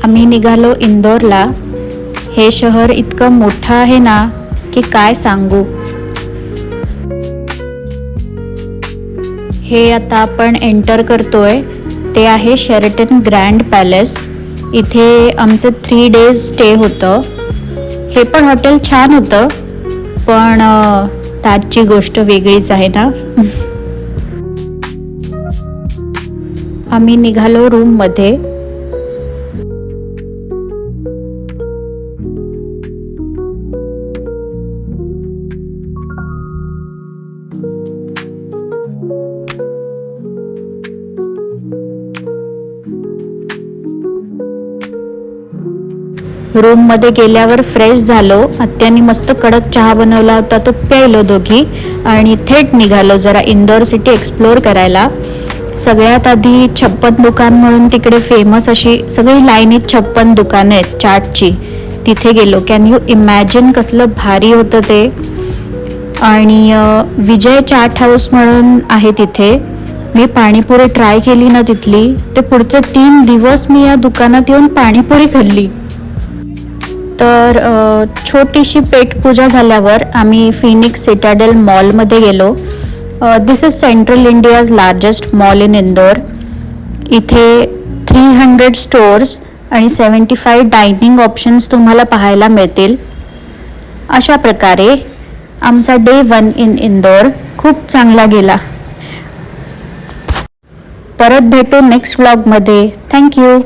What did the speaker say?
आम्ही निघालो इंदोरला. हे शहर इतकं मोठं आहे ना की काय सांगू. हे आता आपण एंटर करतोय ते आहे शेरटन ग्रँड पॅलेस. इथे आमचं 3 days स्टे होतं. हे पण हॉटेल छान होतं, पण त्याची गोष्ट वेगळीच आहे ना. आम्ही निघालो रूममध्ये. रूममध्ये गेल्यावर फ्रेश झालो. आत्यानी मस्त कडक चहा बनवला होता, तो प्यायलो दोघी आणि थेट निघालो जरा इंदोर सिटी एक्सप्लोर करायला. सगळ्यात आधी 56 दुकान म्हणून तिकडे फेमस अशी सगळी लाईनीत 56 दुकानं आहेत चाटची. तिथे गेलो. कॅन यू इमॅजिन कसलं भारी होतं ते. आणि विजय चाट हाऊस म्हणून आहे तिथे. मी पाणीपुरी ट्राय केली ना तिथली, ते पुढचे 3 दिवस मी या दुकानात येऊन पाणीपुरी खाल्ली. तर छोटीशी पेटपूजा झाल्यावर आम्ही फिनिक्स सिटाडेल मॉलमध्ये गेलो. This is central India's largest mall in Indore. इथे 300 स्टोअर्स आणि 75 डायनिंग ऑप्शन्स तुम्हाला पाहायला मिळतील. अशा प्रकारे आमचा डे 1 इन इंदोर खूप चांगला गेला. परत भेटू नेक्स्ट व्लॉगमध्ये. थँक्यू.